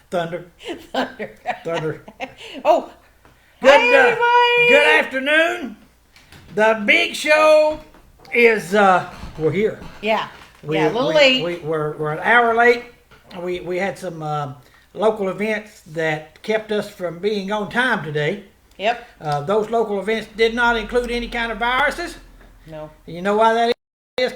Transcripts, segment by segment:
Thunder. Thunder. Thunder. Oh, Good, hi everybody. good afternoon. The big show is, we're here. Yeah, a little late. We're an hour late. We had some local events that kept us from being on time today. Yep. Those local events did not include any kind of viruses. No. You know why that is?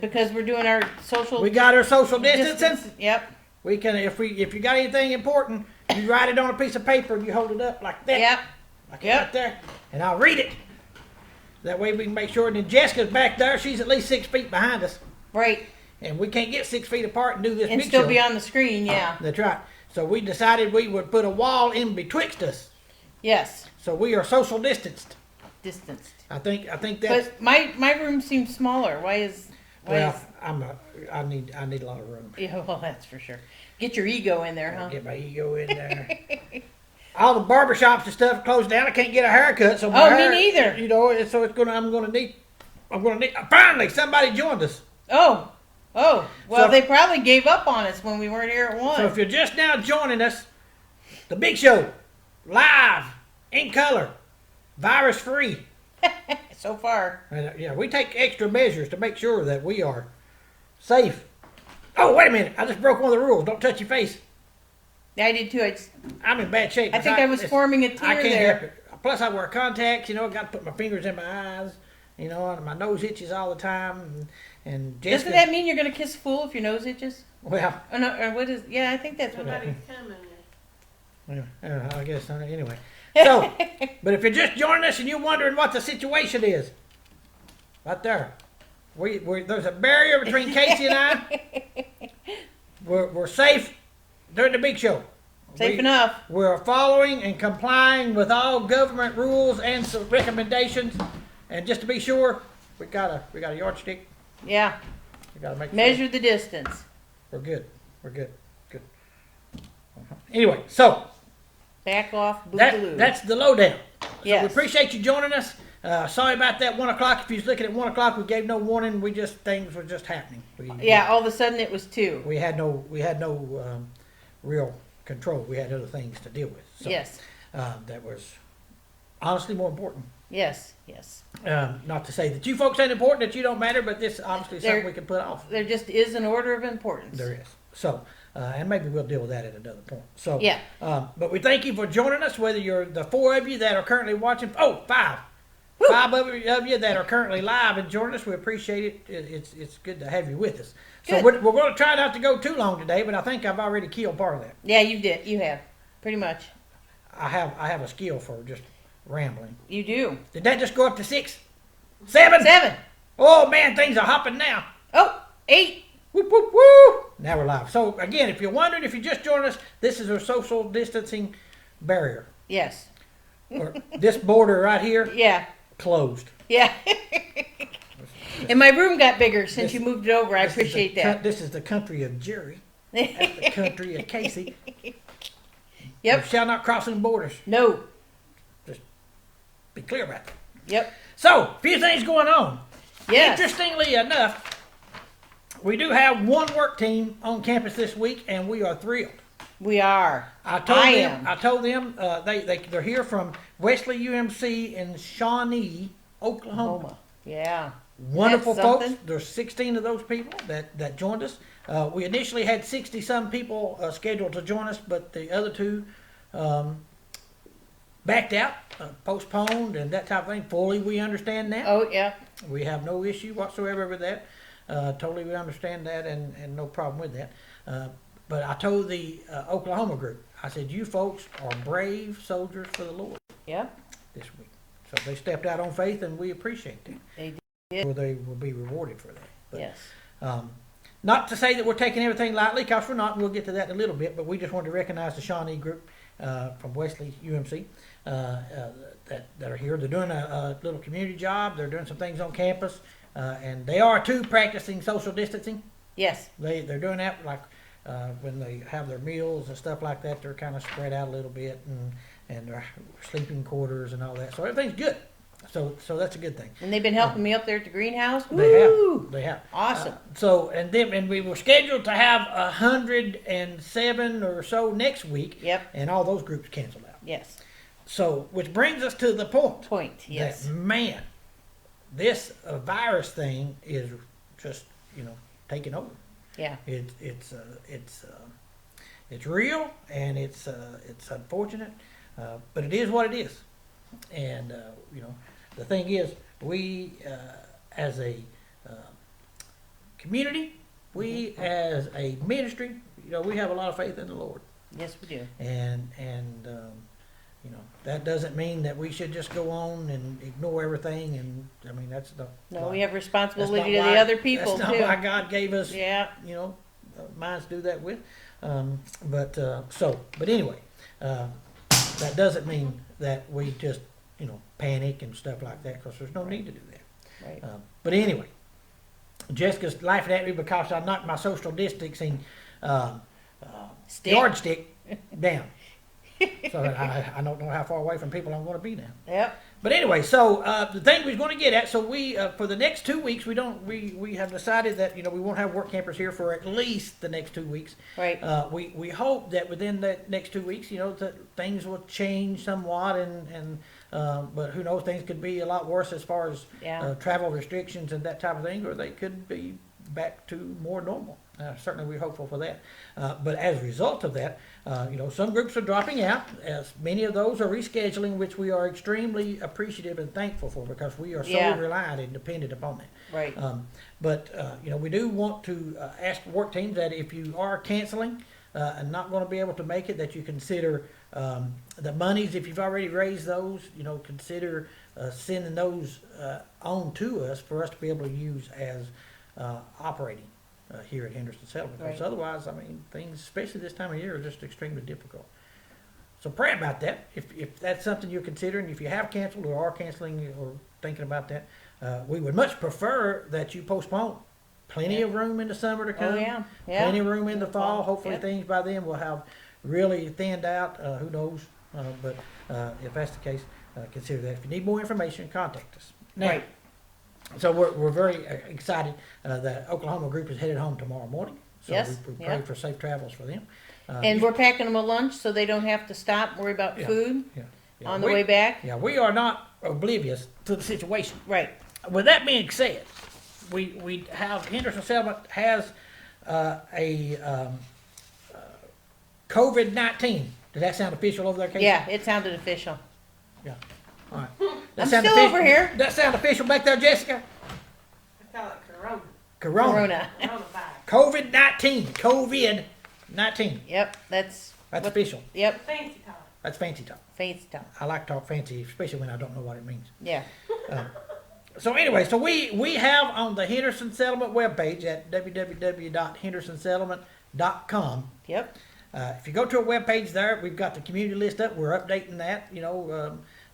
Because we're doing our social. We got our social distancing. Yep. We can, if you got anything important, you write it on a piece of paper and you hold it up like that. Yep. Like right there, and I'll read it. That way we can make sure. And then Jessica's back there; she's at least 6 feet behind us, Right. and we can't get 6 feet apart and do this. And big still show. be on the screen. Yeah. That's right. So we decided we would put a wall in betwixt us, Yes. so we are social distanced. Distanced. I think that's. But my room seems smaller. Why is? I need a lot of room. Yeah. Well, that's for sure. Get your ego in there, huh? Get my ego in there. All the barbershops and stuff closed down. I can't get a haircut, so Oh, me neither. You know, so I'm gonna need. Finally, somebody joined us. Oh. Well, So- they probably gave up on us when we weren't here at 1. So if you're just now joining us, the big show, live, in color, virus free. So far. And, yeah, we take extra measures to make sure that we are safe. Oh, wait a minute! I just broke one of the rules. Don't touch your face. I did too. I'm in bad shape. I think I was forming a tear I can't there. help it. Plus, I wear contacts. You know, I got to put my fingers in my eyes. You know, and my nose itches all the time. And Jessica, Doesn't that mean you're going to kiss a fool if your nose itches? well, Oh, no, or what is? Yeah, I think that's what Somebody's happened. coming. I guess anyway. So, but if you're just joining us and you're wondering what the situation is, right there, there's a barrier between Casey and I. We're safe during the big show. Safe enough. We're following and complying with all government rules and some recommendations. And just to be sure, we got a yardstick. Yeah. We got to make Measure sure the distance. we're good. We're good. Good. Anyway, so Back off, boogaloo. that's the lowdown. So Yes. we appreciate you joining us. Sorry about that 1 o'clock. If you was looking at 1 o'clock, we gave no warning. Things were just happening. Yeah, all of a sudden it was 2. We had no real control. We had other things to deal with. So, Yes. that was honestly more important. Yes. Not to say that you folks ain't important, that you don't matter, but this obviously is something we can put off. There just is an order of importance. There is. So, and maybe we'll deal with that at another point. So, Yeah. But we thank you for joining us, whether you're the 4 of you that are currently watching. Oh, 5. Woo. 5 of you that are currently live and joining us. We appreciate it. It's good to have you with us. So Good. we're going to try not to go too long today, but I think I've already killed part of that. Yeah, you did. You have. Pretty much. I have a skill for just rambling. You do. Did that just go up to 6? 7? 7. Oh man, things are hopping now. Oh, 8. Whoop, whoop, whoop. Now we're live. So again, if you're wondering, if you just joined us, this is our social distancing barrier. Yes. Or this border right here, Yeah. closed. Yeah. And my room got bigger since This- you moved it over. I This is appreciate the that. This is the country of Jerry. That's the country of Casey. Yep. We shall not cross any borders. No. Be clear about that. Yep. So, a few things going on. Yes. Interestingly enough, we do have one work team on campus this week, and we are thrilled. We are. I told them they're here from Wesley UMC in Shawnee, Oklahoma. Yeah. Wonderful That's folks. something. There's 16 of those people that joined us. We initially had 60-some people scheduled to join us, but the other 2 backed out, postponed, and that type of thing. Fully, we understand that. Oh, yeah. We have no issue whatsoever with that. Totally, we understand that, and no problem with that. But I told the Oklahoma group, I said, you folks are brave soldiers for the Lord Yep. this week. So they stepped out on faith, and we appreciate that. They did. Well, they will be rewarded for that. But, Yes. not to say that we're taking everything lightly, because we're not, and we'll get to that in a little bit, but we just wanted to recognize the Shawnee group from Wesley UMC that are here. They're doing a little community job. They're doing some things on campus, and they are too practicing social distancing. Yes. They're doing that, like when they have their meals and stuff like that. They're kind of spread out a little bit, and their sleeping quarters and all that. So everything's good. So that's a good thing. And they've been helping me up there at the greenhouse. They Woo! have. Awesome. And we were scheduled to have 107 or so next week. Yep. And all those groups canceled out. Yes. So, which brings us to the point. Yes. That, man, this virus thing is just, taking over. Yeah. It's real, and it's unfortunate, but it is what it is. And the thing is, we as a community, we as a ministry, we have a lot of faith in the Lord. Yes, we do. And that doesn't mean that we should just go on and ignore everything. And I mean, that's the we have responsibility to the other people that's too. not why God gave us Yeah. minds to do that with. But anyway, that doesn't mean that we just panic and stuff like that, because there's no need to do that. Right. But anyway, Jessica's laughing at me because I knocked my social distancing Stick. yardstick down. So I don't know how far away from people I'm going to be now. Yep. But anyway, so the thing we was going to get at, so we for the next 2 weeks we have decided that we won't have work campers here for at least the next 2 weeks. Right. We hope that within the next 2 weeks, that things will change somewhat, and but who knows, things could be a lot worse as far as travel restrictions and that type of thing, or they could be back to more normal. Certainly we're hopeful for that. But as a result of that, some groups are dropping out, as many of those are rescheduling, which we are extremely appreciative and thankful for, because we are so reliant and dependent upon that. Right. But we do want to ask work teams that if you are canceling and not going to be able to make it, that you consider the monies, if you've already raised those, consider sending those on to us for us to be able to use as operating here at Henderson Settlement. Because otherwise, I mean, things, especially this time of year, are just extremely difficult. So pray about that. If that's something you're considering, if you have canceled or are canceling or thinking about that, we would much prefer that you postpone. Plenty of room in the summer to come. Oh, yeah. Plenty of room in the fall. Hopefully things by then will have really thinned out. Who knows? But if that's the case, consider that. If you need more information, contact us. Now, so we're very excited that Oklahoma group is headed home tomorrow morning. So we pray for safe travels for them. And we're packing them a lunch so they don't have to stop and worry about food on the way back. Yeah, we are not oblivious to the situation. Right. With that being said, we have Henderson Settlement has a COVID-19. Does that sound official over there, Casey? Yeah, it sounded official. Yeah. All right. I'm still over here. That sound official back there, Jessica? I call it Corona. COVID-19. COVID-19. Yep, that's official. Yep. Fancy talk. That's fancy talk. Fancy talk. I like to talk fancy, especially when I don't know what it means. Yeah. So anyway, so we have on the Henderson Settlement webpage at www.hendersonsettlement.com. Yep. If you go to our webpage there, we've got the community list up. We're updating that,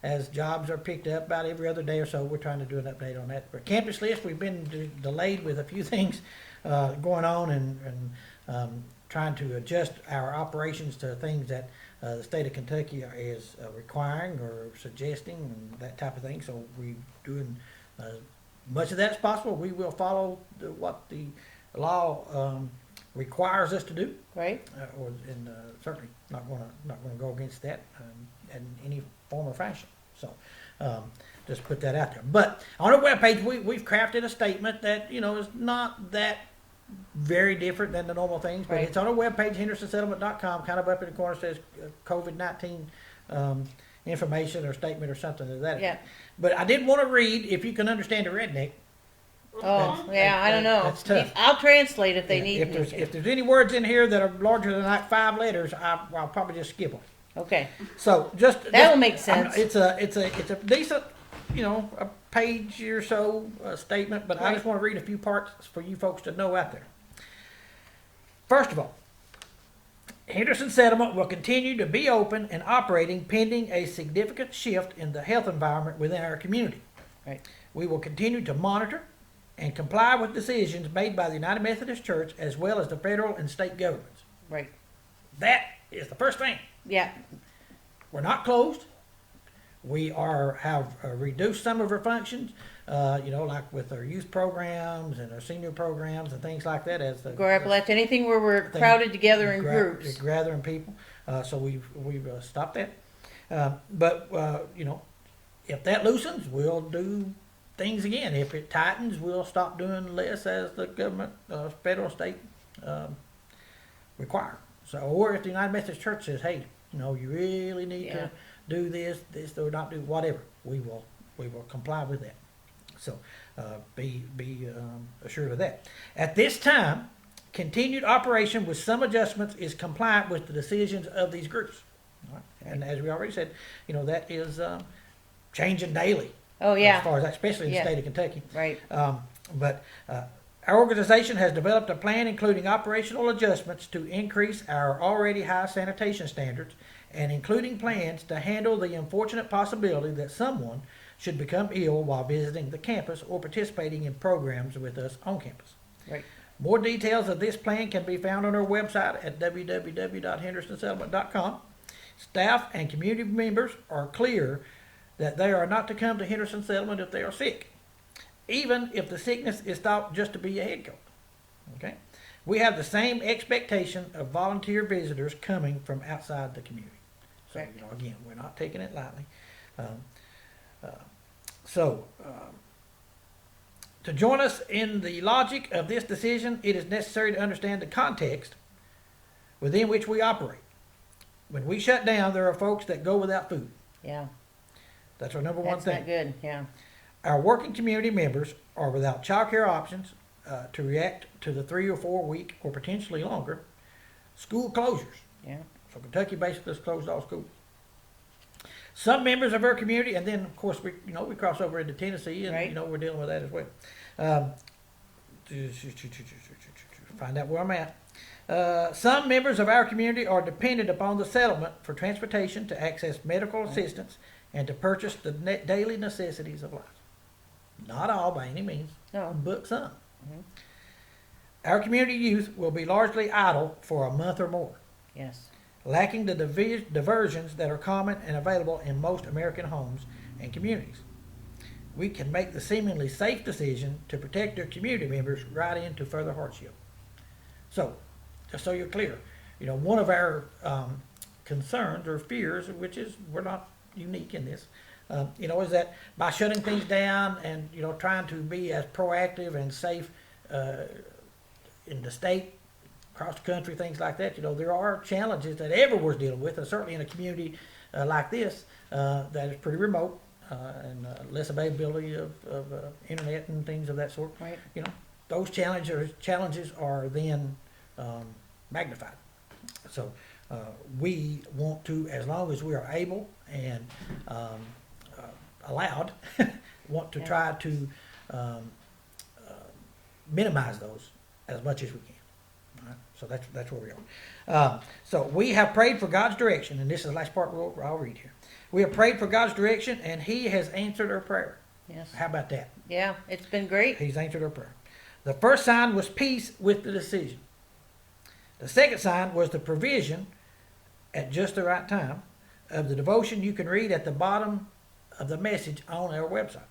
as jobs are picked up about every other day or so. We're trying to do an update on that. For campus list, we've been delayed with a few things going on and trying to adjust our operations to things that the state of Kentucky is requiring or suggesting and that type of thing. So we're doing much of that as possible. We will follow what the law requires us to do. Right. And certainly not going to go against that in any form or fashion. So just put that out there. But on our webpage, we've crafted a statement that is not that very different than the normal things, but it's on our webpage, hendersonsettlement.com. Kind of up in the corner says COVID-19 information or statement or something of that. Yeah. But I did want to read, if you can understand the redneck. I don't know. That's tough. I'll translate if they need me. If there's any words in here that are larger than like 5 letters, I'll probably just skip them. Okay. So That'll make sense. It's a decent, a page or so statement, but I just want to read a few parts for you folks to know out there. First of all, Henderson Settlement will continue to be open and operating pending a significant shift in the health environment within our community. Right. We will continue to monitor and comply with decisions made by the United Methodist Church as well as the federal and state governments. Right. That is the first thing. Yeah. We're not closed. We have reduced some of our functions, like with our youth programs and our senior programs and things like that. As the Grab-a-latch, anything where we're crowded together in groups. Gathering people. So we've stopped that. But if that loosens, we'll do things again. If it tightens, we'll stop doing less as the government, federal, state require. So, or if the United Methodist Church says, hey, you really need to do this or not do whatever, we will comply with that. So be assured of that. At this time, continued operation with some adjustments is compliant with the decisions of these groups. All right? And as we already said, that is changing daily. Oh yeah. As far as that, especially in the state of Kentucky. Right. But our organization has developed a plan including operational adjustments to increase our already high sanitation standards and including plans to handle the unfortunate possibility that someone should become ill while visiting the campus or participating in programs with us on campus. Right. More details of this plan can be found on our website at www.hendersonsettlement.com. Staff and community members are clear that they are not to come to Henderson Settlement if they are sick, even if the sickness is thought just to be a head cold. Okay? We have the same expectation of volunteer visitors coming from outside the community. So, again, we're not taking it lightly. To join us in the logic of this decision, it is necessary to understand the context within which we operate. When we shut down, there are folks that go without food. Yeah. That's our number one thing. That's not good, yeah. Our working community members are without child care options to react to the 3 or 4 week or potentially longer school closures. Yeah. So Kentucky basically has closed all schools. Some members of our community, and then of course we cross over into Tennessee, and we're dealing with that as well. Find out where I'm at. Some members of our community are dependent upon the settlement for transportation to access medical assistance and to purchase the daily necessities of life. Not all by any means, but some. Mm-hmm. Our community youth will be largely idle for a month or more. Yes. Lacking the diversions that are common and available in most American homes and communities. We can make the seemingly safe decision to protect our community members right into further hardship. So, just so you're clear, one of our concerns or fears, which is we're not unique in this, is that by shutting things down and trying to be as proactive and safe in the state, across the country, things like that, there are challenges that everyone's dealing with, and certainly in a community like this that is pretty remote and less availability of internet and things of that sort. Right. Those challenges are then magnified. So we want to, as long as we are able and allowed, want to try to minimize those as much as we can. All right? So that's where we are. So we have prayed for God's direction, and this is the last part I'll read here. We have prayed for God's direction, and He has answered our prayer. Yes. How about that? Yeah, it's been great. He's answered our prayer. The first sign was peace with the decision. The second sign was the provision at just the right time of the devotion you can read at the bottom of the message on our website.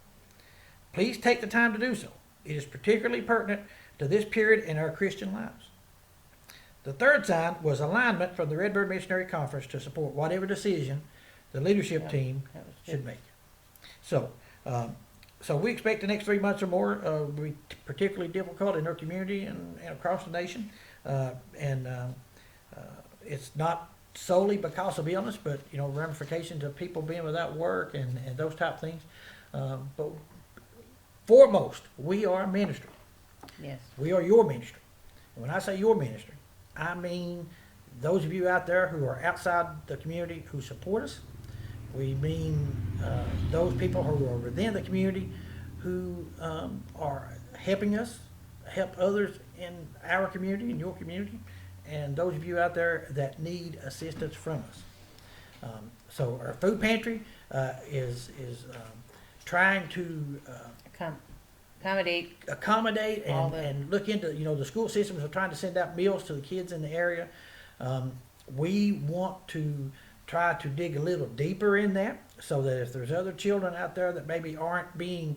Please take the time to do so. It is particularly pertinent to this period in our Christian lives. The third sign was alignment from the Redbird Missionary Conference to support whatever decision the leadership team should make. So we expect the next 3 months or more will be particularly difficult in our community and across the nation. It's not solely because of illness, but ramifications of people being without work and those type of things. But foremost, we are a ministry. Yes. We are your ministry. And when I say your ministry, I mean those of you out there who are outside the community who support us. We mean those people who are within the community who are helping us, help others in our community, in your community, and those of you out there that need assistance from us. So our food pantry is trying to accommodate and look into, the school systems are trying to send out meals to the kids in the area. We want to try to dig a little deeper in that, so that if there's other children out there that maybe aren't being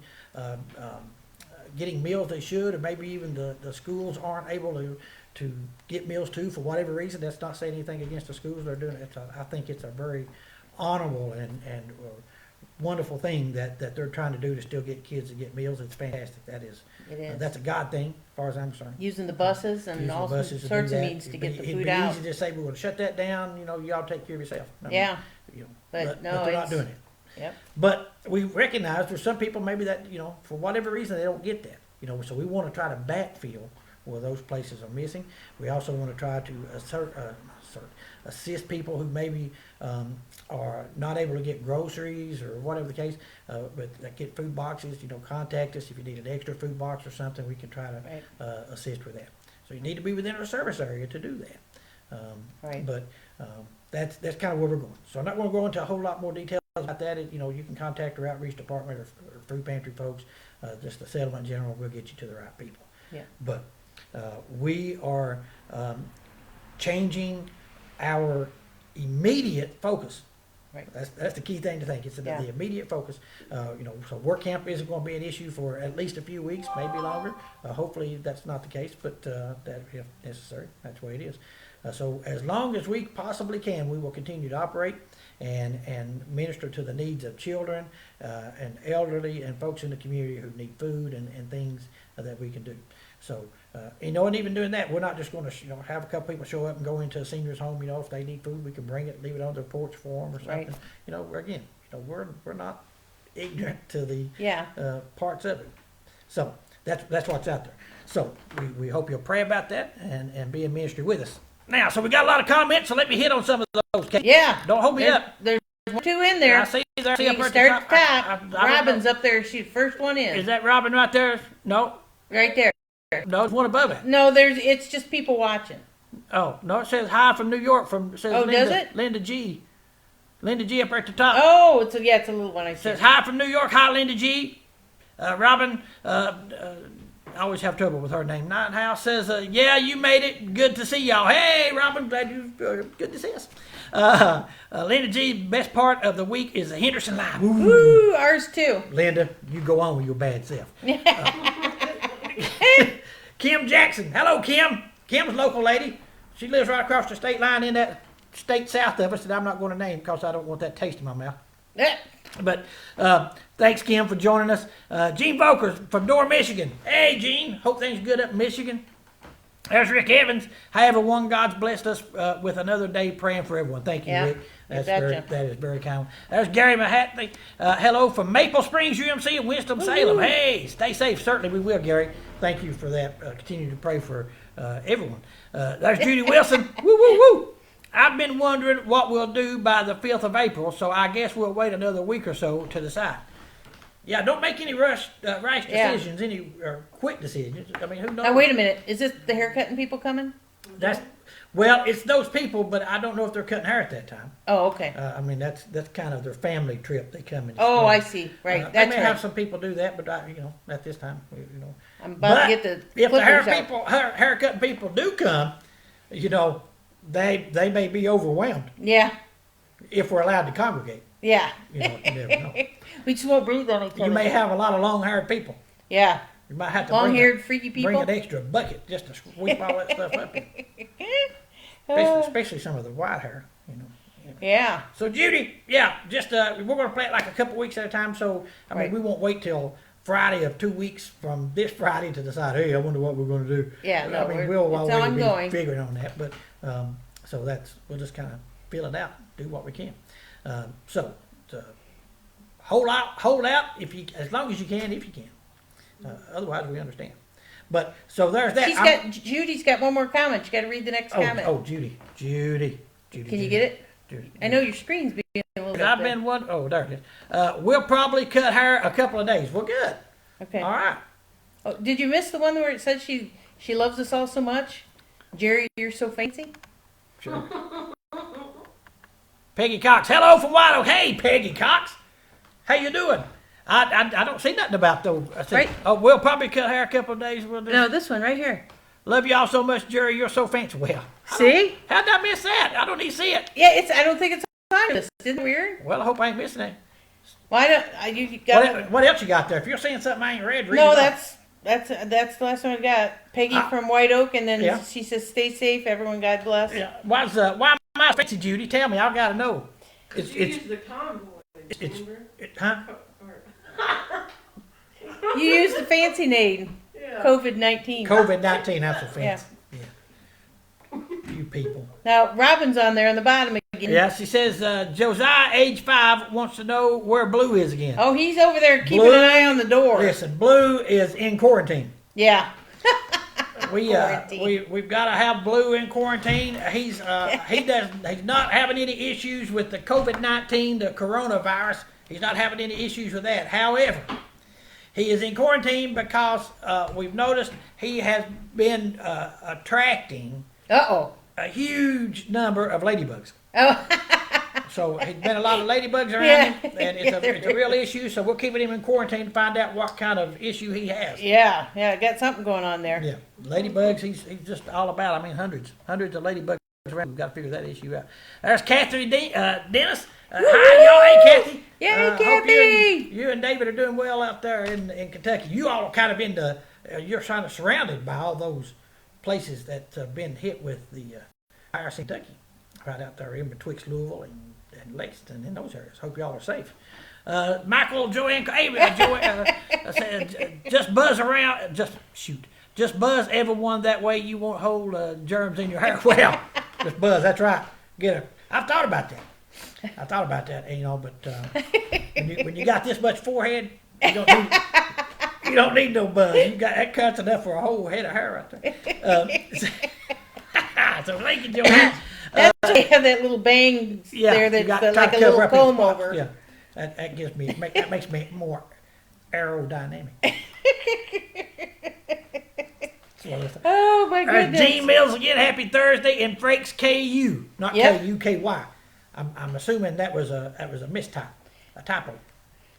getting meals they should, or maybe even the schools aren't able to get meals to for whatever reason. That's not saying anything against the schools that are doing it. I think it's a very honorable and wonderful thing that they're trying to do to still get kids to get meals. It's fantastic. That is. It is. That's a God thing, as far as I'm concerned. Using the buses and all sorts of means to get the food out. It'd be easy to say, we're going to shut that down, y'all take care of yourself. Yeah. But they're not doing it. Yep. But we recognize there's some people maybe that, for whatever reason, they don't get that. So we want to try to backfill where those places are missing. We also want to try to assist people who maybe are not able to get groceries or whatever the case, but that get food boxes. Contact us if you need an extra food box or something. We can try to assist with that. So you need to be within our service area to do that. But that's kind of where we're going. So I'm not going to go into a whole lot more details about that. You can contact our outreach department or food pantry folks, just the settlement in general. We'll get you to the right people. Yeah. But we are changing our immediate focus. Right. That's the key thing to think. It's the immediate focus. So work camp isn't going to be an issue for at least a few weeks, maybe longer. Hopefully that's not the case, but that if necessary, that's the way it is. So as long as we possibly can, we will continue to operate and minister to the needs of children and elderly and folks in the community who need food and things that we can do. So, and even doing that, we're not just going to, have a couple people show up and go into a senior's home. If they need food, we can bring it, leave it on their porch for them or something. Right. We're not ignorant to the parts of it. So that's what's out there. So we hope you'll pray about that and be in ministry with us. Now, so we got a lot of comments, so let me hit on some of those. Okay? Yeah. Don't hold me up. There's two in there. I see there. So you up start at the top. I Robin's up there. She's the first one in. Is that Robin right there? No. Right there. No, there's one above it. No, it's just people watching. Oh, no, it says hi from New York. Says Linda, does it? Linda G. Linda G up there at the top. Oh, it's a little one I see. Says hi from New York. Hi, Linda G. Robin, I always have trouble with her name. Nighthouse says, yeah, you made it. Good to see y'all. Hey, Robin, glad you good to see us. Linda G, best part of the week is the Henderson Live. Ooh, ours too. Linda, you go on with your bad self. Kim Jackson. Hello, Kim. Kim's a local lady. She lives right across the state line in that state south of us that I'm not going to name because I don't want that taste in my mouth. But thanks, Kim, for joining us. Gene Volker from Door, Michigan. Hey, Gene. Hope things are good up in Michigan. There's Rick Evans. Hi, everyone. God's blessed us with another day praying for everyone. Thank you, Rick. That is very kind. There's Gary Mahatney. Hello from Maple Springs, UMC in Winston-Salem. Hey, stay safe. Certainly we will, Gary. Thank you for that. Continue to pray for everyone. There's Judy Wilson. Woo, woo, woo. I've been wondering what we'll do by the 5th of April, so I guess we'll wait another week or so to decide. Yeah, don't make any rash decisions, any quick decisions. I mean, who knows? Now, wait a minute. Is this the haircutting people coming? It's those people, but I don't know if they're cutting hair at that time. Oh, okay. I mean, that's kind of their family trip. They come in. Oh, I see. Right. They may have some people do that, but at this time, I'm about to get the if the haircutting people do come, they may be overwhelmed. Yeah. If we're allowed to congregate. Yeah. You never know. We just won't breathe on each other. You may have a lot of long-haired people. Yeah. You might have to long-haired, freaky people. Bring an extra bucket just to sweep all that stuff up. Especially some of the white hair. Yeah. So Judy, just we're going to play it like a couple weeks at a time. So I mean, we won't wait till Friday of 2 weeks from this Friday to decide. Hey, I wonder what we're going to do. Yeah. I mean, we'll already be figuring on that, but so we'll just kind of feel it out, do what we can. So hold out as long as you can, if you can. Otherwise, we understand. But so there's that. Judy's got one more comment. You got to read the next comment. Oh, Judy. Can you get it? Judy. I know your screen's being a little bit. I've been one. Oh, there it is. We'll probably cut hair a couple of days. Well, good. Okay. All right. Oh, did you miss the one where it said she loves us all so much? Jerry, you're so fancy. Sure. Peggy Cox. Hello from White Oak. Hey, Peggy Cox. How you doing? I don't see nothing about those. Right. Oh, we'll probably cut hair a couple of days. We'll do. No, this one right here. Love y'all so much, Jerry. You're so fancy. Well, see? How did I miss that? I don't even see it. Yeah, I don't think it's on August. Isn't it weird? Well, I hope I ain't missing that. Why don't you got? What else you got there? If you're seeing something I ain't read, read No, it off. that's the last one I got. Peggy from White Oak, and then Yeah. she says, "Stay safe, everyone. God bless." Yeah. Why am I fancy, Judy? Tell me. I've got to know. It's the convoy. Huh? You used the fancy name. Yeah. COVID-19. COVID-19. That's a fancy. Yeah. You people. Now Robin's on there on the bottom again. Yeah. She says Josiah, age 5, wants to know where Blue is again. Oh, he's over there keeping Blue, an eye on the door. Listen, Blue is in quarantine. Yeah. We've got to have Blue in quarantine. He's not having any issues with the COVID-19, the coronavirus. He's not having any issues with that. However, he is in quarantine because we've noticed he has been attracting a huge number of ladybugs. Oh. So there's been a lot of ladybugs around him, and it's a real issue. So we're keeping him in quarantine to find out what kind of issue he has. Yeah, got something going on there. Yeah, ladybugs. He's just all about. I mean, hundreds of ladybugs around. We've got to figure that issue out. There's Kathy Dennis. Hi, y'all. Hey, Kathy. Yay, Kathy. You and David are doing well out there in Kentucky. You all are kind of you're kind of surrounded by all those places that have been hit with the virus in Kentucky, right out there in betwixt Louisville and Lexington, in those areas. Hope y'all are safe. Michael, Joanne, said, just buzz around, just buzz everyone, that way you won't hold germs in your hair. Well, just buzz, that's right. I've thought about that, but when you got this much forehead, you don't need no buzz. That cuts enough for a whole head of hair right there. So thank you, Joanne. That's why you have that little bang there that's like a little comb over. Yeah, that makes me more aerodynamic. Oh my goodness! Gene Mills again. Happy Thursday, and Frakes KU, not KUKY. I'm assuming that was a mistype, a typo.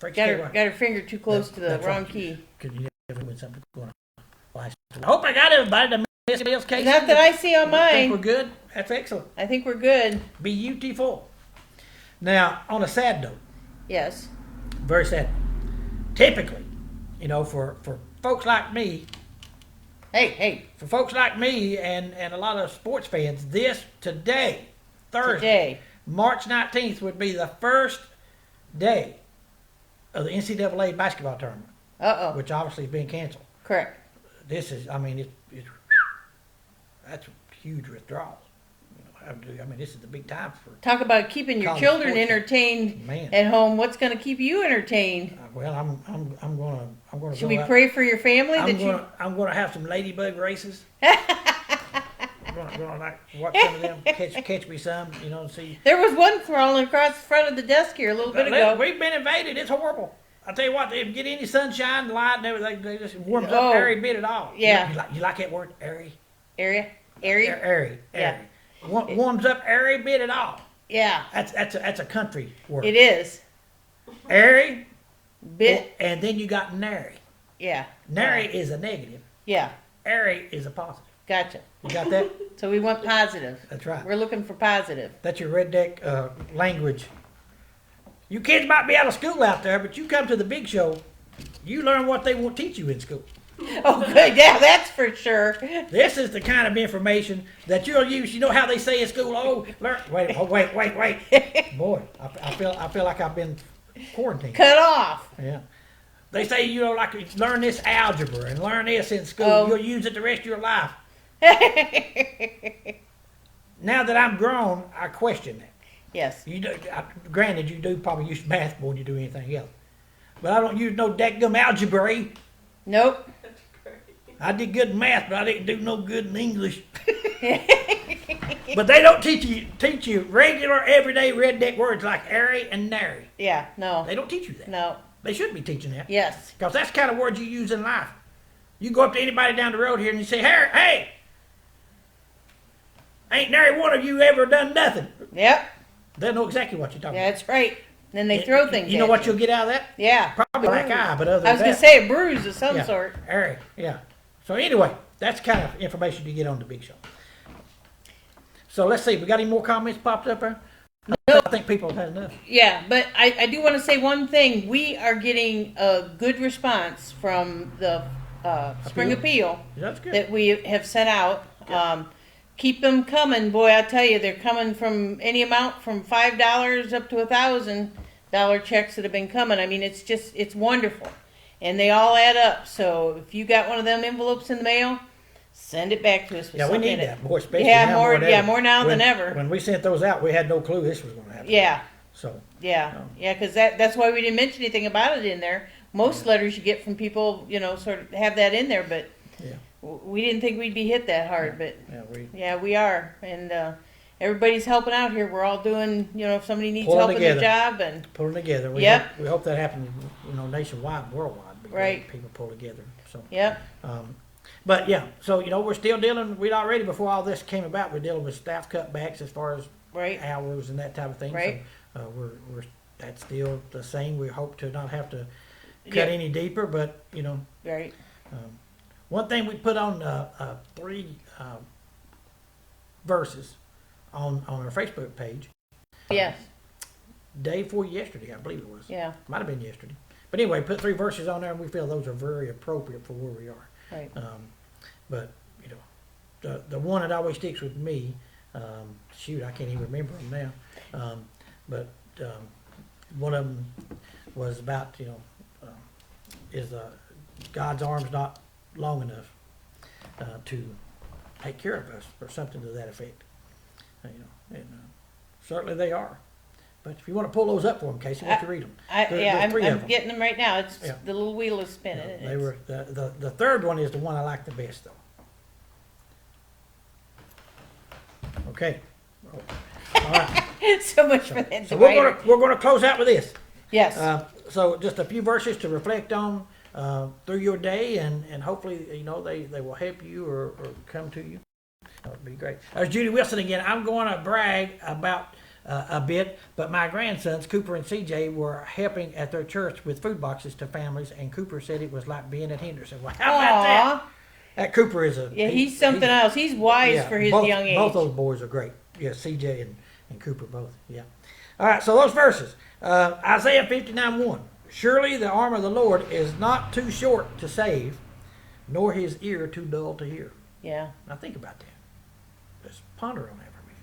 Got her finger too close to the wrong key. Could you never win something going on? Well, I hope I got everybody to miss Mills case. Not that I see on mine. I think we're good. That's excellent. I think we're good. Beautiful. Now, on a sad note. Yes. Very sad. Typically, for folks like me. Hey. For folks like me and a lot of sports fans, today, Thursday, March 19th, would be the first day of the NCAA basketball tournament. Which obviously is being canceled. Correct. This is, that's huge withdrawals. This is the big time for. Talk about keeping your children entertained at home. What's going to keep you entertained? Well, I'm gonna. Should we pray for your family? I'm gonna have some ladybug races. I'm gonna watch some of them, catch me some, and see. There was one crawling across the front of the desk here a little bit ago. We've been invaded. It's horrible. I tell you what, if you get any sunshine, light, and everything, they just warms up airy bit at all. Yeah. You like that word, airy? Airy. Yeah. Warms up airy bit at all. Yeah. That's a country word. It is. Airy. Bit. And then you got nary. Yeah. Nary is a negative. Yeah. Airy is a positive. Gotcha. You got that? So we want positive. That's right. We're looking for positive. That's your redneck language. You kids might be out of school out there, but you come to the big show, you learn what they won't teach you in school. Oh, good. Yeah, that's for sure. This is the kind of information that you'll use. You know how they say in school, learn. Wait. Boy, I feel like I've been quarantined. Cut off. Yeah. They say, like learn this algebra and learn this in school. You'll use it the rest of your life. Now that I'm grown, I question that. Yes. Granted, you do probably use math more than you do anything else. But I don't use no dadgum algebra. Nope. I did good in math, but I didn't do no good in English. But they don't teach you regular, everyday redneck words like airy and nary. Yeah, no. They don't teach you that. No. They should be teaching that. Yes. Because that's the kind of words you use in life. You go up to anybody down the road here and you say, hey, ain't nary one of you ever done nothing. Yep. They'll know exactly what you're talking about. That's right. Then they throw things. You know what you'll get out of that? Yeah. Probably black eye, but other than that. I was going to say a bruise of some sort. Airy, yeah. So anyway, that's the kind of information you get on the big show. So let's see. We got any more comments popped up there? I think people have had enough. Yeah, but I do want to say one thing. We are getting a good response from the spring appeal That's good. that we have sent out. Good. Keep them coming, boy! I tell you, they're coming from any amount from $5 up to $1,000 checks that have been coming. I mean, it's wonderful, and they all add up. So if you got one of them envelopes in the mail, send it back to us. With Yeah, we something need in that, it. boy, especially Yeah, now more. more than Yeah, ever. more now than ever. When we sent those out, we had no clue this was going to happen. Yeah. So. Yeah, No. yeah, because that's why we didn't mention anything about it in there. Most letters you get from people, sort of have that in there, but Yeah. we didn't think we'd be hit that hard. But Yeah, we are, and everybody's helping out here. We're all doing, if somebody needs Pulling help in their together. job, and pulling together. Yep. We hope that happens, nationwide, and worldwide. Because Right. People pull together. So. yep, But yeah, so we're still dealing. We'd already before all this came about, we're dealing with staff cutbacks as far as right, hours and that type of thing. Right. So we're that's still the same. We hope to not have to cut Yeah. any deeper, but right, one thing we put on 3 verses on our Facebook page yes, day before yesterday, I believe it was. yeah, Might have been yesterday. But anyway, put 3 verses on there, and we feel those are very appropriate for where we are. right, But the one that always sticks with me, shoot, I can't even remember them now. But one of them was about is God's arms not long enough to take care of us, or something to that effect. And certainly they are. But if you want to pull those up for them, Casey, why don't you read them? I'm 3 of them. getting them right now. It's Yeah. the little wheel is spinning. and They it's- were the third one is the one I like the best, though. Okay. All right. so much for that. So divider. we're gonna close out with this. Yes. So just a few verses to reflect on through your day, and hopefully they will help you or come to you. That would be great. There's Judy Wilson again. I'm going to brag about a bit, but my grandsons Cooper and CJ were helping at their church with food boxes to families, and Cooper said it was like being at Henderson. Well, how about that? Aw. That Cooper is He's something else. He's wise for his both, young age. Both those boys are great. Yeah, CJ and Cooper both. Yeah. All right, so those verses. Isaiah 59:1. Surely the arm of the Lord is not too short to save, nor his ear too dull to hear. Yeah. Now think about that. Just ponder on that for a minute.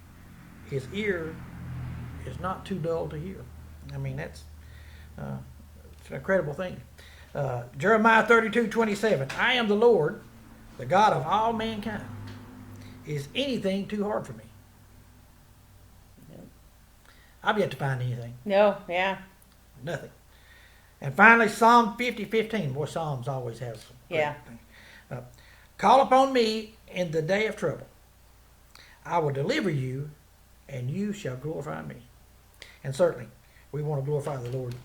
His ear is not too dull to hear. I mean, it's an incredible thing. Jeremiah 32:27. I am the Lord, the God of all mankind. Is anything too hard for me? I've yet to find anything. No. Yeah. Nothing. And finally, Psalm 50:15. Boy, Psalms always have some great Yeah. things. Call upon me in the day of trouble. I will deliver you, and you shall glorify me. And certainly, we want to glorify the Lord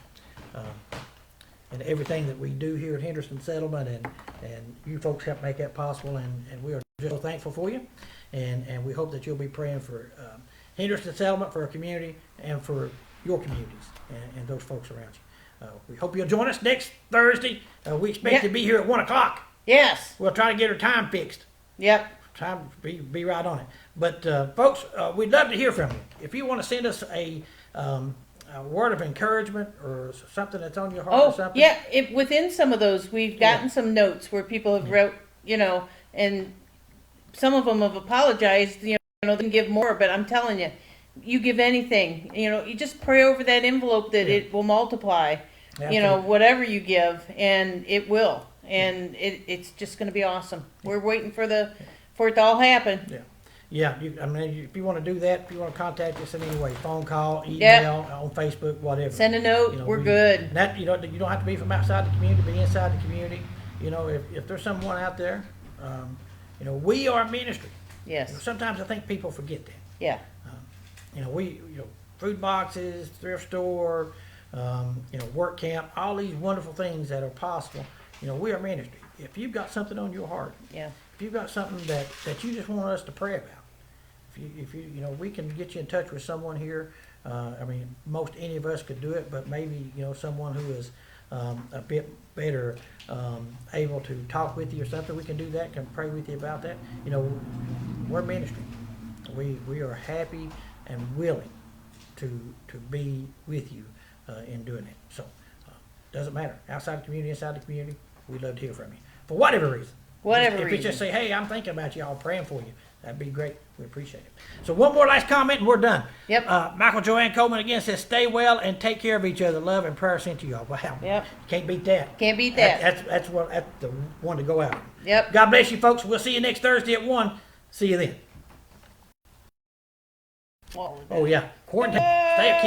in everything that we do here at Henderson Settlement, and you folks help make that possible, and we are just so thankful for you, and we hope that you'll be praying for Henderson Settlement, for our community, and for your communities and those folks around you. We hope you'll join us next Thursday. We expect to be here at 1 o'clock. Yes. We'll try to get our time fixed. Yep. Time to be right on it. But folks, we'd love to hear from you. If you want to send us a word of encouragement or something that's on your heart or Oh, something. yeah. Within some of those, we've gotten some notes where people have wrote, and some of them have apologized. They can give more, but I'm telling you, you give anything. You just pray over that envelope that it will multiply. Absolutely. Whatever you give, and it will, and it's just going to be awesome. We're waiting for it to all happen. Yeah. If you want to do that, if you want to contact us in any way, phone call, email, on Facebook, whatever. Send a note. We're good. And that you don't have to be from outside the community. Be inside the community. If there's someone out there, we are ministry. Yes. Sometimes I think people forget that. Yeah. Food boxes, thrift store, work camp, all these wonderful things that are possible. We are ministry. If you've got something on your heart, Yeah. if you've got something that you just want us to pray about, if you we can get you in touch with someone here. Most any of us could do it, but maybe someone who is a bit better able to talk with you or something. We can do that. Can pray with you about that. We're ministry. We are happy and willing to be with you in doing it. So doesn't matter, outside the community, inside the community, we'd love to hear from you for whatever reason. Whatever If it's just reason. say, hey, I'm thinking about y'all, praying for you, that'd be great. We appreciate it. So one more last comment and we're done. Yep. Michael Joanne Coleman again says, stay well and take care of each other. Love and prayer sent to y'all. Wow. Yep. Can't beat that. Can't beat that. That's the one to go out. Yep. God bless you, folks. We'll see you next Thursday at 1. See you then. What was that? Oh, yeah. Quarantine. Stay